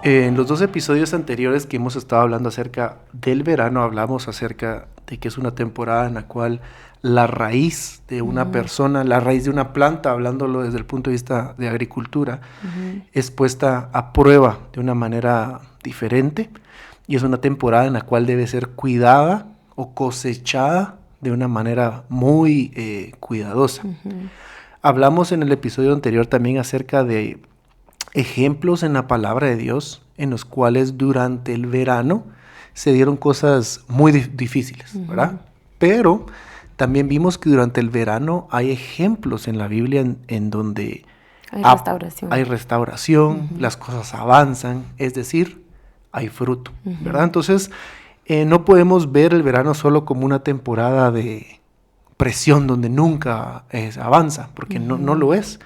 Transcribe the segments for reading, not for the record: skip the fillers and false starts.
En los 2 episodios anteriores que hemos estado hablando acerca del verano, hablamos acerca de que es una temporada en la cual la raíz de una persona, la raíz de una planta, hablándolo desde el punto de vista de agricultura, es puesta a prueba de una manera diferente y es una temporada en la cual debe ser cuidada o cosechada de una manera muy cuidadosa. Hablamos en el episodio anterior también acerca de ejemplos en la palabra de Dios en los cuales durante el verano se dieron cosas muy difíciles, ¿verdad? Pero también vimos que durante el verano hay ejemplos en la Biblia en donde hay restauración, las cosas avanzan, es decir, hay fruto, ¿verdad? Entonces, no podemos ver el verano solo como una temporada de presión donde nunca avanza, porque no lo es.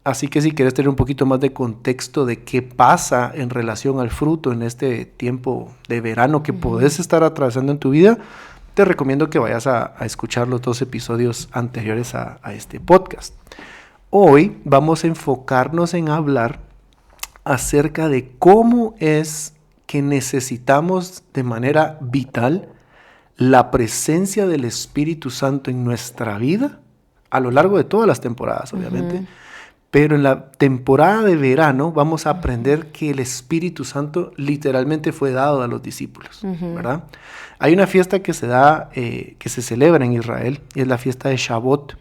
Así que si quieres tener un poquito más de contexto de qué pasa en relación al fruto en este tiempo de verano que podés estar atravesando en tu vida, te recomiendo que vayas a escuchar los 2 episodios anteriores a este podcast. Hoy vamos a enfocarnos en hablar acerca de cómo es que necesitamos de manera vital la presencia del Espíritu Santo en nuestra vida a lo largo de todas las temporadas, obviamente. Pero en la temporada de verano vamos a aprender que el Espíritu Santo literalmente fue dado a los discípulos, ¿verdad? Hay una fiesta que se da, que se celebra en Israel, y es la fiesta de Shavuot.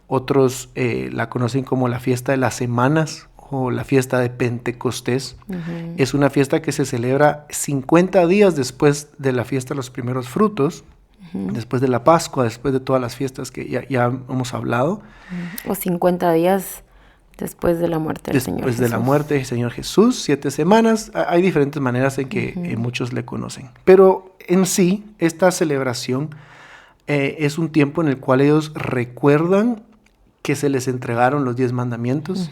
Otros la conocen como la fiesta de las semanas o la fiesta de Pentecostés. Es una fiesta que se celebra 50 días después de la fiesta de los primeros frutos, después de la Pascua, después de todas las fiestas que ya hemos hablado. O 50 días después de la muerte del Señor Jesús. Después de la muerte del Señor Jesús, 7 semanas. Hay diferentes maneras en que muchos le conocen. Pero en sí, esta celebración es un tiempo en el cual ellos recuerdan que se les entregaron los 10 mandamientos.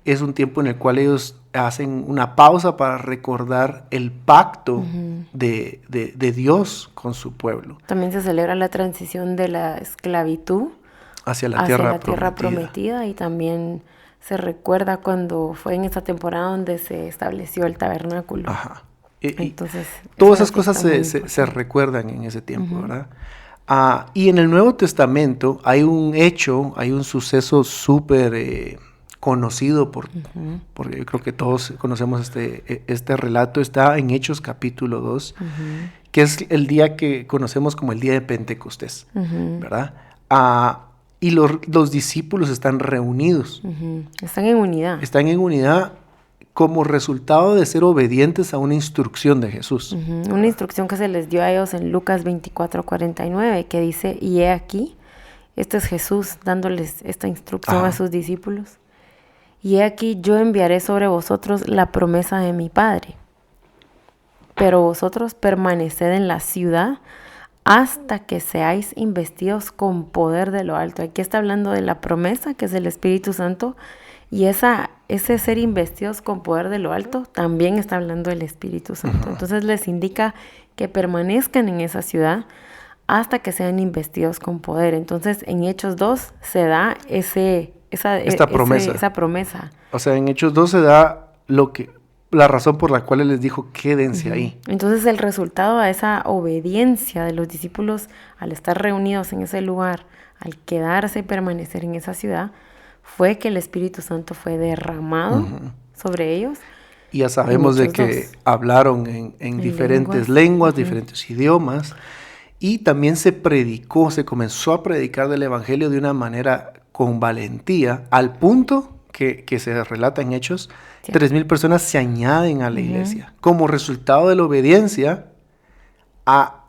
Es un tiempo en el cual ellos hacen una pausa para recordar el pacto de Dios con su pueblo. También se celebra la transición de la esclavitud hacia la tierra prometida, y también se recuerda cuando fue en esta temporada donde se estableció el tabernáculo. Ajá. Entonces, todas esas cosas se recuerdan en ese tiempo, ¿verdad? Y en el Nuevo Testamento hay un hecho, hay un suceso súper conocido porque yo creo que todos conocemos este relato. Está en Hechos capítulo 2, que es el día que conocemos como el día de Pentecostés, ¿verdad? Y los discípulos están reunidos. Están en unidad. Están en unidad como resultado de ser obedientes a una instrucción de Jesús. Una instrucción que se les dio a ellos en Lucas 24:49, que dice, y he aquí, este es Jesús dándoles esta instrucción a sus discípulos. Y he aquí, yo enviaré sobre vosotros la promesa de mi Padre. Pero vosotros permaneced en la ciudad hasta que seáis investidos con poder de lo alto. Aquí está hablando de la promesa, que es el Espíritu Santo, y ese ser investidos con poder de lo alto también está hablando del Espíritu Santo. Entonces les indica que permanezcan en esa ciudad hasta que sean investidos con poder. Entonces en Hechos 2 se da esa promesa. O sea, en Hechos 2 se da la razón por la cual Él les dijo, quédense ahí. Entonces el resultado a esa obediencia de los discípulos al estar reunidos en ese lugar, al quedarse y permanecer en esa ciudad, fue que el Espíritu Santo fue derramado sobre ellos. Y ya sabemos de que hablaron en diferentes lenguas, diferentes idiomas, y también se comenzó a predicar del Evangelio de una manera con valentía, al punto que se relata en Hechos, 3,000 personas se añaden a la iglesia como resultado de la obediencia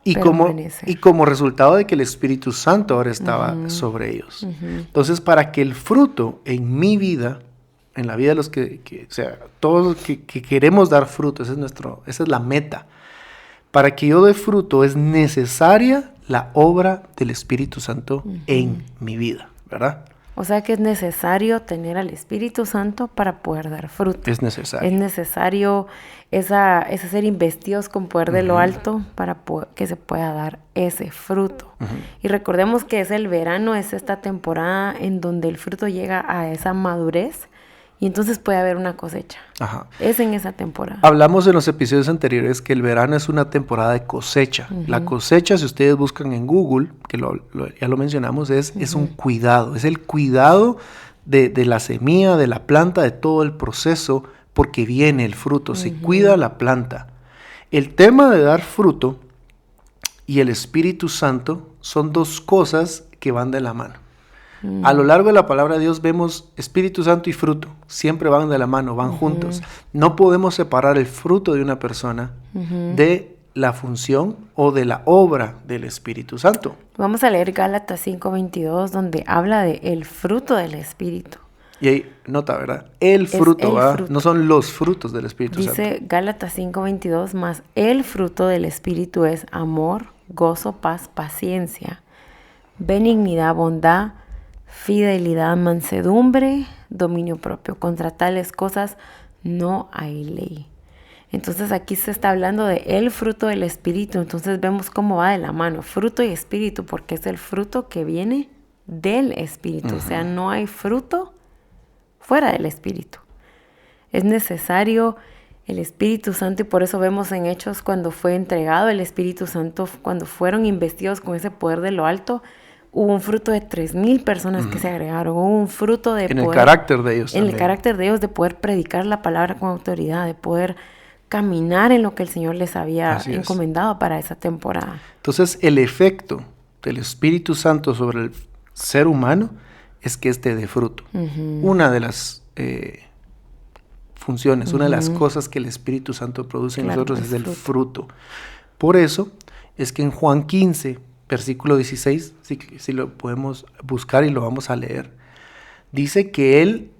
y como resultado de que el Espíritu Santo ahora estaba sobre ellos. Entonces, para que el fruto en mi vida, en la vida de los todos que queremos dar fruto, esa es la meta. Para que yo dé fruto es necesaria la obra del Espíritu Santo en mi vida, ¿verdad? O sea que es necesario tener al Espíritu Santo para poder dar fruto. Es necesario. Es necesario ese ser investidos con poder de lo alto para que se pueda dar ese fruto. Y recordemos que el verano, es esta temporada en donde el fruto llega a esa madurez Y entonces puede haber una cosecha. Ajá. Es en esa temporada. Hablamos en los episodios anteriores que el verano es una temporada de cosecha. La cosecha, si ustedes buscan en Google, que ya lo mencionamos, es un cuidado. Es el cuidado de la semilla, de la planta, de todo el proceso, porque viene el fruto. Se cuida la planta. El tema de dar fruto y el Espíritu Santo son dos cosas que van de la mano. A lo largo de la palabra de Dios vemos Espíritu Santo y fruto. Siempre van de la mano, van juntos. No podemos separar el fruto de una persona de la función o de la obra del Espíritu Santo. Vamos a leer Gálatas 5:22, donde habla de el fruto del Espíritu. Y ahí nota, ¿verdad? El fruto, ¿verdad? No son los frutos del Espíritu Santo. Dice Gálatas 5:22, más el fruto del Espíritu es amor, gozo, paz, paciencia, benignidad, bondad, fidelidad, mansedumbre, dominio propio. Contra tales cosas no hay ley. Entonces aquí se está hablando de el fruto del Espíritu. Entonces vemos cómo va de la mano, fruto y Espíritu, porque es el fruto que viene del Espíritu. O sea, no hay fruto fuera del Espíritu. Es necesario el Espíritu Santo, y por eso vemos en Hechos cuando fue entregado el Espíritu Santo, cuando fueron investidos con ese poder de lo alto, hubo un fruto de 3,000 personas que se agregaron. Hubo un fruto de en poder. el carácter de ellos. En el carácter de ellos, de poder predicar la palabra con autoridad, de poder caminar en lo que el Señor les había encomendado para esa temporada. Entonces, el efecto del Espíritu Santo sobre el ser humano es que dé fruto. Una de las funciones, una de las cosas que el Espíritu Santo produce en nosotros es el fruto. Por eso es que en Juan 15, versículo 16, si lo podemos buscar y lo vamos a leer, dice que Él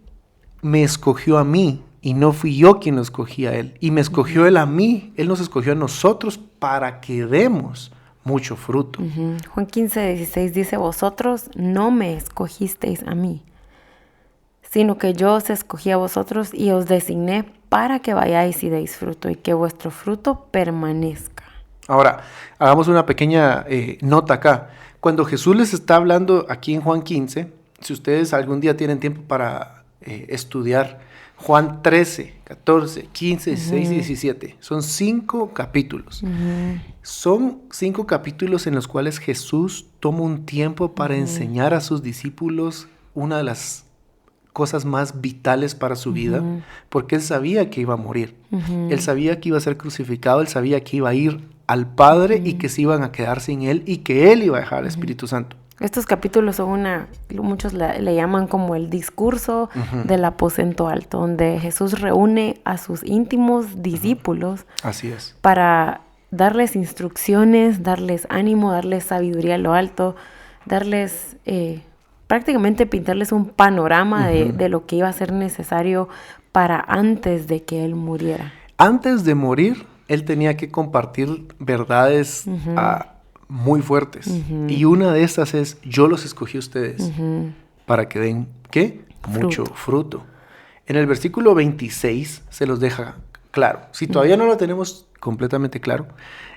me escogió a mí y no fui yo quien lo escogí a Él. Y me escogió Él a mí, Él nos escogió a nosotros para que demos mucho fruto. Juan 15:16 dice, vosotros no me escogisteis a mí, sino que yo os escogí a vosotros y os designé para que vayáis y deis fruto y que vuestro fruto permanezca. Ahora, hagamos una pequeña nota acá. Cuando Jesús les está hablando aquí en Juan 15, si ustedes algún día tienen tiempo para estudiar Juan 13, 14, 15, 16 y 17, son 5 capítulos. Son 5 capítulos en los cuales Jesús toma un tiempo para enseñar a sus discípulos una de las cosas más vitales para su vida, porque Él sabía que iba a morir. Él sabía que iba a ser crucificado, Él sabía que iba a ir al Padre y que se iban a quedar sin Él y que Él iba a dejar al Espíritu Santo. Estos capítulos son muchos le llaman como el discurso del aposento alto, donde Jesús reúne a sus íntimos discípulos. Así es. Para darles instrucciones, darles ánimo, darles sabiduría a lo alto, darles, prácticamente pintarles un panorama de lo que iba a ser necesario para antes de que Él muriera. Antes de morir, Él tenía que compartir verdades muy fuertes. Y una de estas es, yo los escogí a ustedes para que den, ¿qué? Mucho fruto. En el versículo 26 se los deja claro. Si todavía no lo tenemos completamente claro,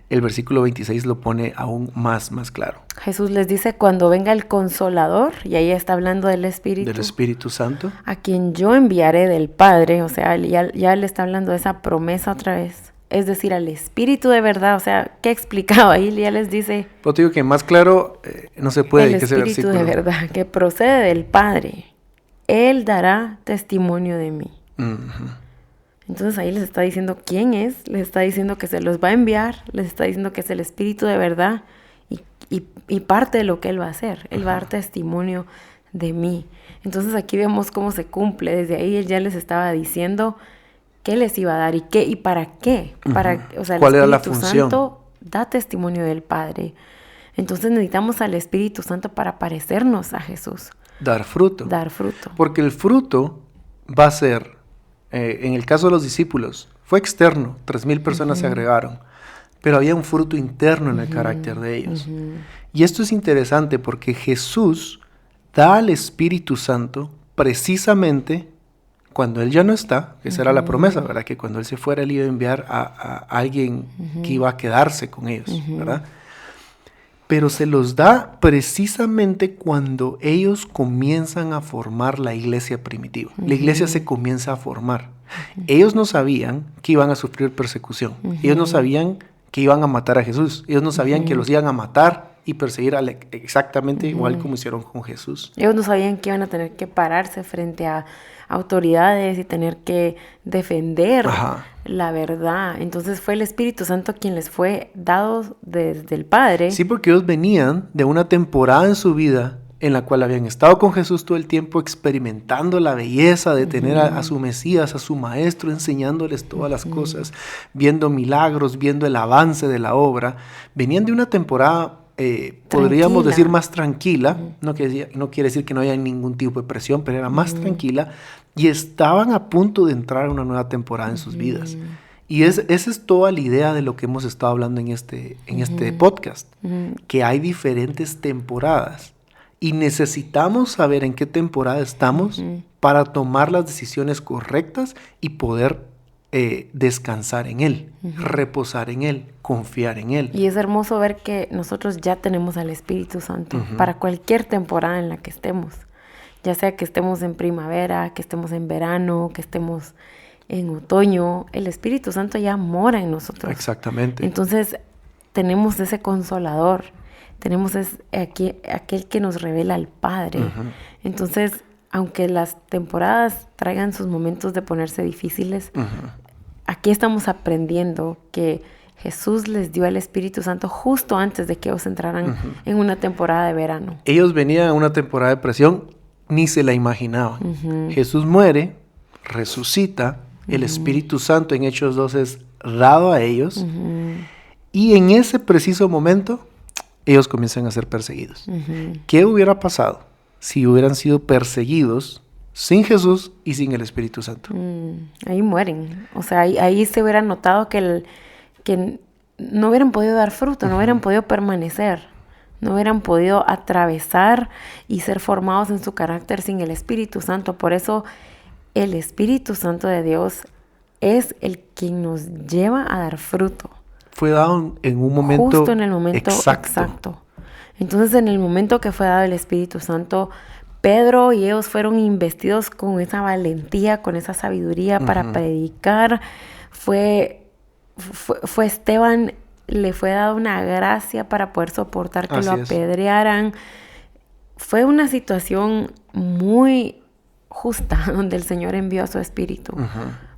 el versículo 26 lo pone aún más claro. Jesús les dice, cuando venga el Consolador, y ahí está hablando del Espíritu. Del Espíritu Santo. A quien yo enviaré del Padre, o sea, ya le está hablando de esa promesa otra vez. Es decir, al Espíritu de verdad, o sea, ¿qué explicado? Ahí ya les dice... Pero te digo que más claro no se puede que ese versículo. El Espíritu de verdad, que procede del Padre. Él dará testimonio de mí. Entonces ahí les está diciendo quién es, les está diciendo que se los va a enviar, les está diciendo que es el Espíritu de verdad y parte de lo que Él va a hacer. Él va a dar testimonio de mí. Entonces aquí vemos cómo se cumple. Desde ahí Él ya les estaba diciendo... ¿Qué les iba a dar y para qué? O sea, ¿cuál era la Espíritu función? Santo da testimonio del Padre. Entonces necesitamos al Espíritu Santo para parecernos a Jesús. Dar fruto. Dar fruto. Porque el fruto va a ser, en el caso de los discípulos, fue externo, 3,000 personas se agregaron, pero había un fruto interno en el carácter de ellos. Y esto es interesante porque Jesús da al Espíritu Santo precisamente cuando Él ya no está, esa era la promesa, ¿verdad? Que cuando Él se fuera, Él iba a enviar a alguien que iba a quedarse con ellos, ¿verdad? pero se los da precisamente cuando ellos comienzan a formar la iglesia primitiva. La iglesia se comienza a formar. Ellos no sabían que iban a sufrir persecución. Ellos no sabían que iban a matar a Jesús. Ellos no sabían que los iban a matar y perseguir exactamente igual como hicieron con Jesús. Ellos no sabían que iban a tener que pararse frente a autoridades y tener que defender la verdad. Entonces fue el Espíritu Santo quien les fue dado desde el Padre. Sí, porque ellos venían de una temporada en su vida en la cual habían estado con Jesús todo el tiempo experimentando la belleza de tener a su Mesías, a su Maestro, enseñándoles todas las cosas, viendo milagros, viendo el avance de la obra. Venían de una temporada podríamos decir más tranquila, no quiere decir que no haya ningún tipo de presión, pero era más tranquila, y estaban a punto de entrar a una nueva temporada en sus vidas. Y esa es toda la idea de lo que hemos estado hablando en este podcast, que hay diferentes temporadas, y necesitamos saber en qué temporada estamos para tomar las decisiones correctas y poder descansar en Él, reposar en Él, confiar en Él. Y es hermoso ver que nosotros ya tenemos al Espíritu Santo para cualquier temporada en la que estemos, ya sea que estemos en primavera, que estemos en verano, que estemos en otoño. El Espíritu Santo ya mora en nosotros. Exactamente. Entonces tenemos ese consolador, tenemos aquel que nos revela al Padre. Entonces, aunque las temporadas traigan sus momentos de ponerse difíciles, aquí estamos aprendiendo que Jesús les dio al Espíritu Santo justo antes de que ellos entraran en una temporada de verano. Ellos venían a una temporada de presión, ni se la imaginaban. Jesús muere, resucita, el Espíritu Santo en Hechos 2 es dado a ellos, y en ese preciso momento ellos comienzan a ser perseguidos. ¿Qué hubiera pasado si hubieran sido perseguidos sin Jesús y sin el Espíritu Santo? Ahí mueren. O sea, ahí se hubiera notado que no hubieran podido dar fruto, no hubieran podido permanecer, no hubieran podido atravesar y ser formados en su carácter sin el Espíritu Santo. Por eso el Espíritu Santo de Dios es el que nos lleva a dar fruto. Fue dado en un momento justo en el momento exacto. Entonces, en el momento que fue dado el Espíritu Santo, Pedro y ellos fueron investidos con esa valentía, con esa sabiduría para predicar. Fue Esteban, le fue dada una gracia para poder soportar que lo apedrearan. Fue una situación muy justa donde el Señor envió a su Espíritu.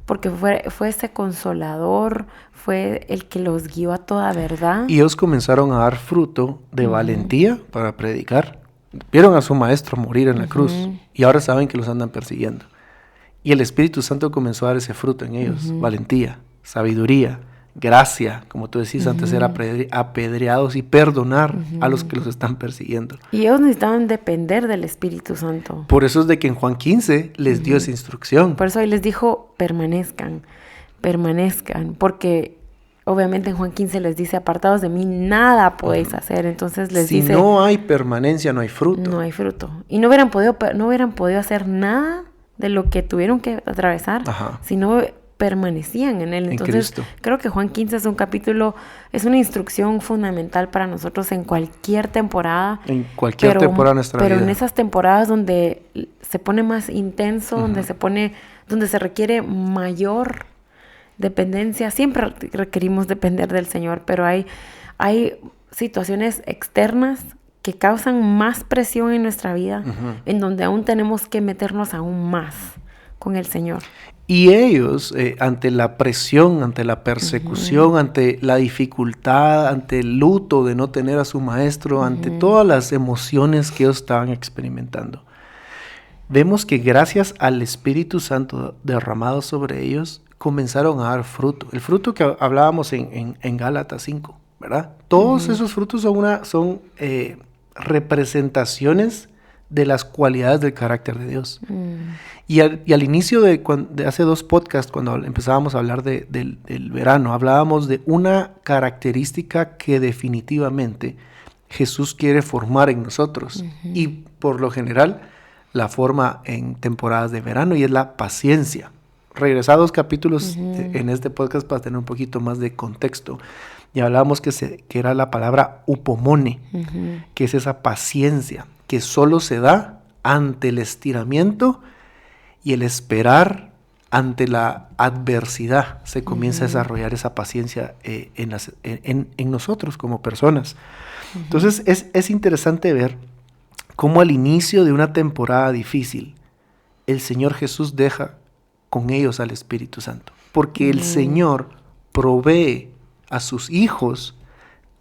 Porque fue ese consolador, fue el que los guió a toda verdad. Y ellos comenzaron a dar fruto de valentía para predicar. Vieron a su maestro morir en la cruz y ahora saben que los andan persiguiendo. Y el Espíritu Santo comenzó a dar ese fruto en ellos. Valentía, sabiduría, gracia, como tú decís, antes ser apedreados y perdonar a los que los están persiguiendo. Y ellos necesitaban depender del Espíritu Santo. Por eso es de que en Juan 15 les dio esa instrucción. Por eso ahí les dijo, permanezcan, porque obviamente en Juan 15 les dice, apartados de mí, nada podéis hacer. Entonces les dice, si no hay permanencia, no hay fruto. No hay fruto. Y no hubieran podido hacer nada de lo que tuvieron que atravesar si no permanecían en él. Entonces, creo que Juan 15 es un capítulo, es una instrucción fundamental para nosotros en cualquier temporada. En cualquier temporada de nuestra vida. Pero en esas temporadas donde se pone más intenso, donde se requiere mayor dependencia. Siempre requerimos depender del Señor, pero hay situaciones externas que causan más presión en nuestra vida, en donde aún tenemos que meternos aún más con el Señor. Y ellos, ante la presión, ante la persecución, ante la dificultad, ante el luto de no tener a su maestro, ante todas las emociones que ellos estaban experimentando, vemos que gracias al Espíritu Santo derramado sobre ellos, comenzaron a dar fruto. El fruto que hablábamos en Gálatas 5, ¿verdad? Todos esos frutos son representaciones de las cualidades del carácter de Dios. Y al inicio de hace 2 podcasts, cuando empezábamos a hablar del verano, hablábamos de una característica que definitivamente Jesús quiere formar en nosotros. Y por lo general la forma en temporadas de verano, y es la paciencia. regresar 2 capítulos en este podcast para tener un poquito más de contexto. Y hablábamos que era la palabra upomone, que es esa paciencia que solo se da ante el estiramiento y el esperar ante la adversidad. Se comienza a desarrollar esa paciencia en nosotros como personas. Entonces es interesante ver cómo al inicio de una temporada difícil, el Señor Jesús deja con ellos al Espíritu Santo. Porque el Señor provee a sus hijos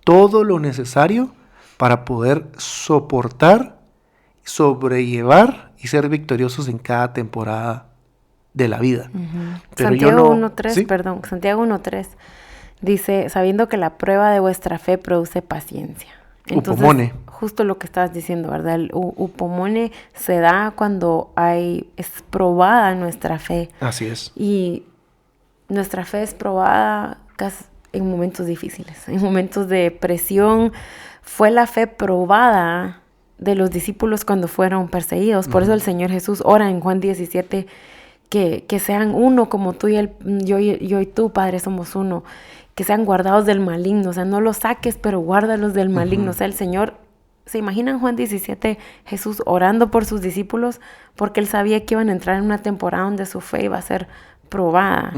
todo lo necesario para poder soportar, sobrellevar y ser victoriosos en cada temporada de la vida. Pero Santiago 1.3, ¿sí? Santiago 1.3 dice, sabiendo que la prueba de vuestra fe produce paciencia. Entonces, upomone. Justo lo que estabas diciendo, ¿verdad? El upomone se da cuando es probada nuestra fe. Así es. Y nuestra fe es probada casi en momentos difíciles, en momentos de presión. Fue la fe probada de los discípulos cuando fueron perseguidos. Por eso el Señor Jesús ora en Juan 17 que sean uno como tú y yo y tú, Padre, somos uno. Que sean guardados del maligno. O sea, no los saques, pero guárdalos del maligno. O sea, el Señor, ¿se imaginan Juan 17? Jesús orando por sus discípulos porque Él sabía que iban a entrar en una temporada donde su fe iba a ser probada.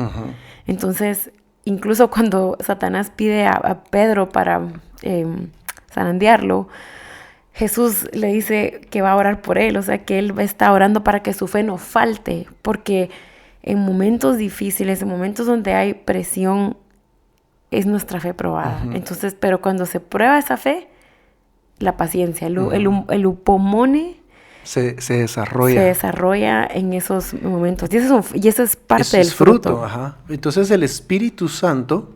Entonces, incluso cuando Satanás pide a Pedro para zarandearlo, Jesús le dice que va a orar por él, o sea, que él está orando para que su fe no falte, porque en momentos difíciles, en momentos donde hay presión, es nuestra fe probada. Entonces, pero cuando se prueba esa fe, la paciencia, el upomone se desarrolla. Se desarrolla en esos momentos. Y eso es parte del fruto. Ajá. Entonces el Espíritu Santo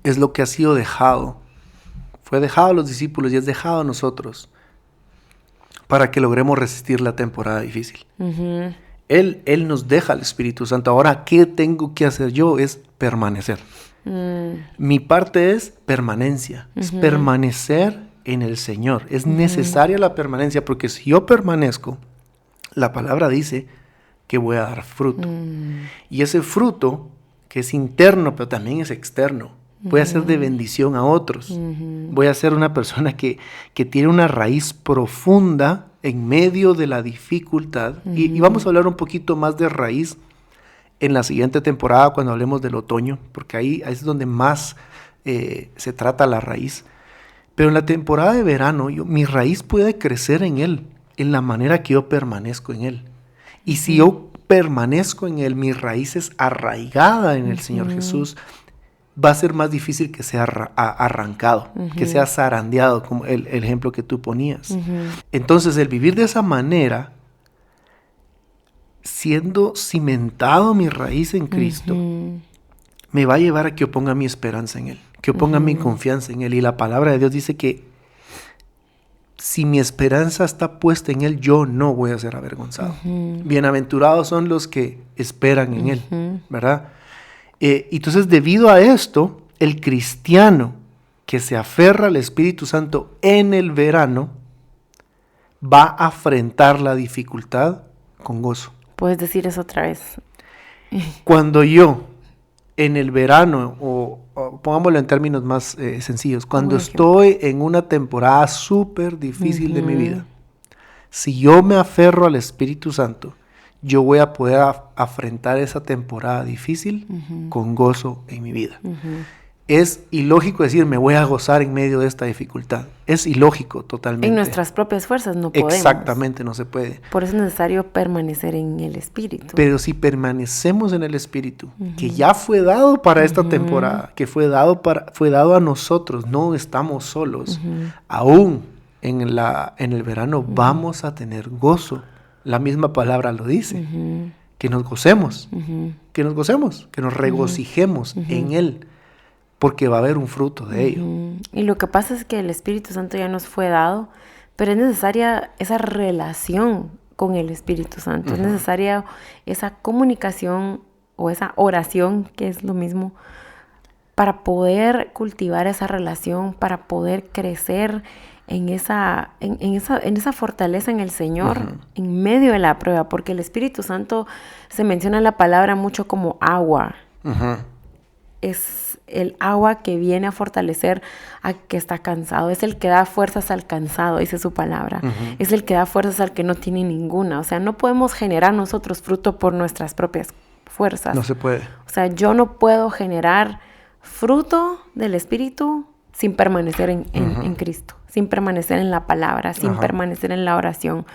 es lo que ha sido dejado. Fue dejado a los discípulos y es dejado a nosotros para que logremos resistir la temporada difícil. Él nos deja al Espíritu Santo. Ahora, ¿qué tengo que hacer yo? Es permanecer. Mi parte es permanencia. Es permanecer en el Señor. Es necesaria la permanencia, porque si yo permanezco, la palabra dice que voy a dar fruto. Y ese fruto, que es interno, pero también es externo, voy a ser de bendición a otros. Voy a ser una persona que tiene una raíz profunda en medio de la dificultad. Y vamos a hablar un poquito más de raíz en la siguiente temporada, cuando hablemos del otoño, porque ahí es donde más se trata la raíz. Pero en la temporada de verano, mi raíz puede crecer en Él, en la manera que yo permanezco en Él. Y si yo permanezco en Él, mi raíz es arraigada en el Señor Jesús, va a ser más difícil que sea arrancado, que sea zarandeado, como el ejemplo que tú ponías. Entonces, el vivir de esa manera, siendo cimentado mi raíz en Cristo, me va a llevar a que yo ponga mi esperanza en Él, que yo ponga mi confianza en Él. Y la palabra de Dios dice que si mi esperanza está puesta en Él, yo no voy a ser avergonzado. Bienaventurados son los que esperan en Él, ¿verdad? Entonces, debido a esto, el cristiano que se aferra al Espíritu Santo en el verano va a afrontar la dificultad con gozo. ¿Puedes decir eso otra vez? Cuando yo, en el verano, o pongámoslo en términos más sencillos, cuando estoy en una temporada súper difícil de mi vida, si yo me aferro al Espíritu Santo, yo voy a poder afrontar esa temporada difícil con gozo en mi vida. Es ilógico decir, me voy a gozar en medio de esta dificultad. Es ilógico totalmente. En nuestras propias fuerzas no podemos. Exactamente, no se puede. Por eso es necesario permanecer en el Espíritu. Pero si permanecemos en el Espíritu, que ya fue dado para esta temporada, que fue dado a nosotros, no estamos solos. Aún en el verano vamos a tener gozo. La misma palabra lo dice. Que nos gocemos, que nos regocijemos en Él. Porque va a haber un fruto de ello. Y lo que pasa es que el Espíritu Santo ya nos fue dado, pero es necesaria esa relación con el Espíritu Santo. Es necesaria esa comunicación o esa oración, que es lo mismo, para poder cultivar esa relación, para poder crecer en esa fortaleza en el Señor, en medio de la prueba, porque el Espíritu Santo se menciona en la palabra mucho como agua. Es el agua que viene a fortalecer a que está cansado. Es el que da fuerzas al cansado, dice su palabra. Es el que da fuerzas al que no tiene ninguna. O sea, no podemos generar nosotros fruto por nuestras propias fuerzas. No se puede. O sea, yo no puedo generar fruto del Espíritu sin permanecer en Cristo, sin permanecer en la palabra, sin permanecer en la oración.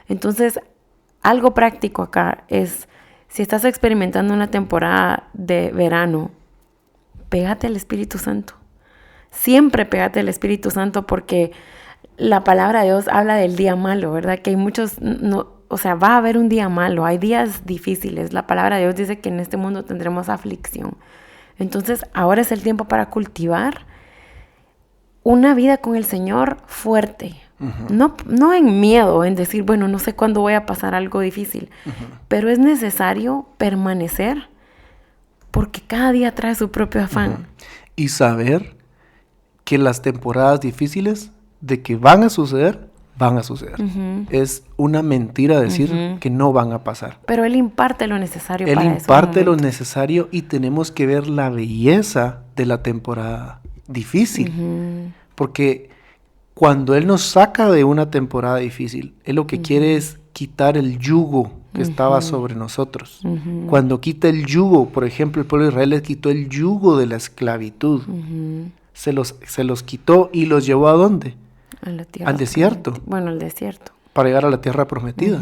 Entonces, algo práctico acá es, si estás experimentando una temporada de verano, pégate al Espíritu Santo. Siempre pégate al Espíritu Santo, porque la palabra de Dios habla del día malo, ¿verdad? Que hay muchos, o sea, va a haber un día malo, hay días difíciles. La palabra de Dios dice que en este mundo tendremos aflicción. Entonces, ahora es el tiempo para cultivar una vida con el Señor fuerte. No en miedo, en decir, bueno, no sé cuándo voy a pasar algo difícil, pero es necesario permanecer, porque cada día trae su propio afán. Y saber que las temporadas difíciles de que van a suceder, van a suceder. Es una mentira decir que no van a pasar. Pero Él imparte lo necesario Él para eso. Él imparte lo necesario, y tenemos que ver la belleza de la temporada difícil. Porque cuando Él nos saca de una temporada difícil, Él lo que quiere es quitar el yugo que estaba sobre nosotros. Cuando quita el yugo, por ejemplo, el pueblo de Israel les quitó el yugo de la esclavitud. Se los quitó y los llevó ¿a dónde? Al desierto. Bueno, al desierto. Para llegar a la tierra prometida.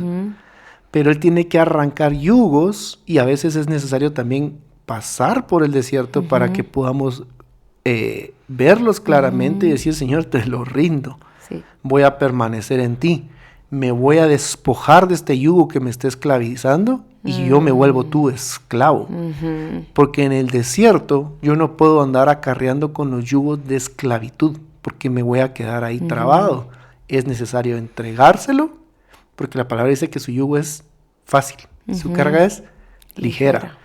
Pero Él tiene que arrancar yugos, y a veces es necesario también pasar por el desierto para que podamos verlos claramente y decir, Señor, te lo rindo. Sí. Voy a permanecer en ti. Me voy a despojar de este yugo que me está esclavizando, y yo me vuelvo tu esclavo. Porque en el desierto yo no puedo andar acarreando con los yugos de esclavitud, porque me voy a quedar ahí trabado. Es necesario entregárselo, porque la palabra dice que su yugo es fácil, su carga es ligera.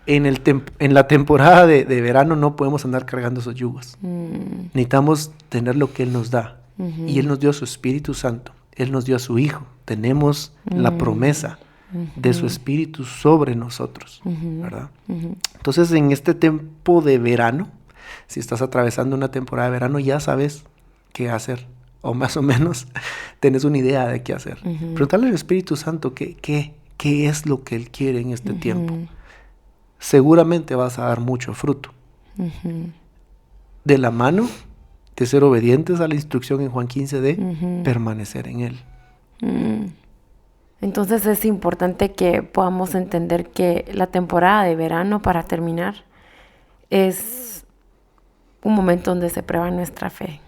En la temporada de verano no podemos andar cargando esos yugos. Necesitamos tener lo que Él nos da. Y Él nos dio su Espíritu Santo. Él nos dio a su Hijo. Tenemos la promesa de su Espíritu sobre nosotros, ¿verdad? Entonces, en este tiempo de verano, si estás atravesando una temporada de verano, ya sabes qué hacer, o más o menos tenés una idea de qué hacer. Preguntarle al Espíritu Santo qué es lo que Él quiere en este tiempo. Seguramente vas a dar mucho fruto. De la mano de ser obedientes a la instrucción en Juan 15 de permanecer en Él. Entonces es importante que podamos entender que la temporada de verano, para terminar, es un momento donde se prueba nuestra fe.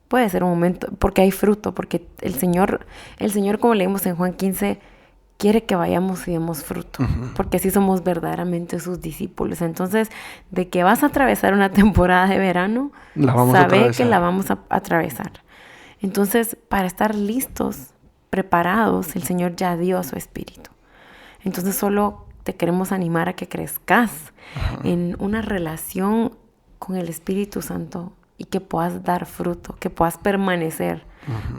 Puede ser un momento, porque hay fruto, porque el Señor, como leímos en Juan 15, quiere que vayamos y demos fruto, porque así somos verdaderamente sus discípulos. Entonces, de que vas a atravesar una temporada de verano, sabe que la vamos a atravesar. Entonces, para estar listos, preparados, el Señor ya dio su Espíritu. Entonces, solo te queremos animar a que crezcas en una relación con el Espíritu Santo, y que puedas dar fruto, que puedas permanecer.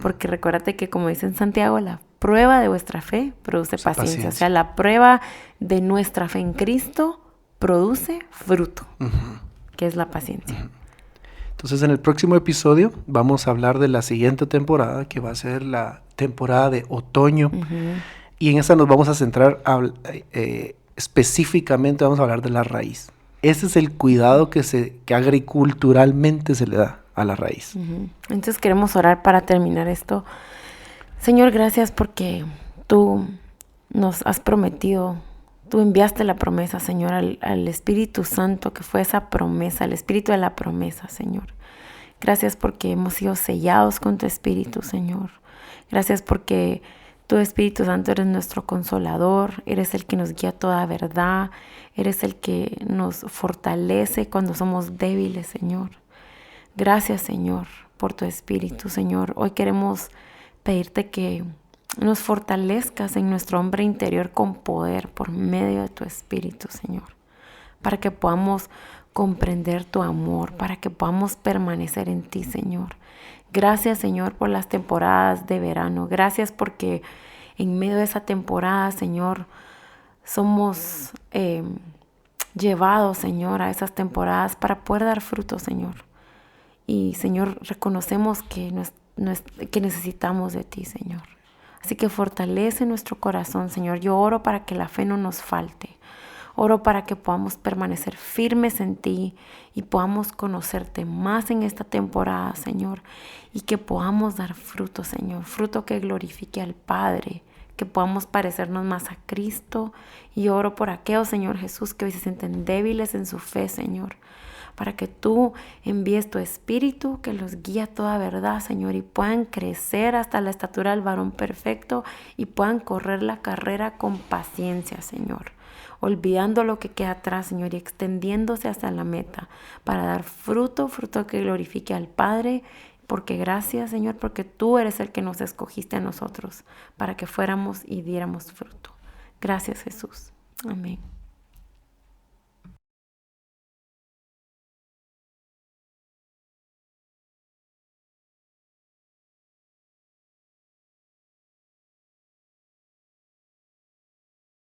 Porque recuérdate que, como dice en Santiago, la prueba de vuestra fe produce paciencia. O sea, la prueba de nuestra fe en Cristo produce fruto, que es la paciencia. Entonces, en el próximo episodio vamos a hablar de la siguiente temporada, que va a ser la temporada de otoño. Y en esa nos vamos a centrar específicamente, vamos a hablar de la raíz. Ese es el cuidado que agriculturalmente se le da a la raíz. Entonces queremos orar para terminar esto. Señor, gracias porque tú nos has prometido, tú enviaste la promesa, Señor, al Espíritu Santo, que fue esa promesa, el Espíritu de la promesa, Señor. Gracias porque hemos sido sellados con tu Espíritu, Señor. Gracias porque tu Espíritu Santo eres nuestro consolador, eres el que nos guía a toda verdad, eres el que nos fortalece cuando somos débiles, Señor. Gracias, Señor, por tu Espíritu, Señor. Hoy queremos pedirte que nos fortalezcas en nuestro hombre interior con poder por medio de tu Espíritu, Señor, para que podamos comprender tu amor, para que podamos permanecer en ti, Señor. Gracias, Señor, por las temporadas de verano. Gracias porque en medio de esa temporada, Señor, somos llevados, Señor, a esas temporadas para poder dar fruto, Señor. Y, Señor, reconocemos que necesitamos de ti, Señor. Así que fortalece nuestro corazón, Señor. Yo oro para que la fe no nos falte. Oro para que podamos permanecer firmes en ti y podamos conocerte más en esta temporada, Señor. Y que podamos dar fruto, Señor. Fruto que glorifique al Padre. Que podamos parecernos más a Cristo. Y oro por aquellos, Señor Jesús, que hoy se sienten débiles en su fe, Señor. Para que tú envíes tu Espíritu que los guíe a toda verdad, Señor, y puedan crecer hasta la estatura del varón perfecto y puedan correr la carrera con paciencia, Señor. Olvidando lo que queda atrás, Señor, y extendiéndose hasta la meta para dar fruto que glorifique al Padre. Porque gracias, Señor, porque tú eres el que nos escogiste a nosotros para que fuéramos y diéramos fruto. Gracias, Jesús. Amén.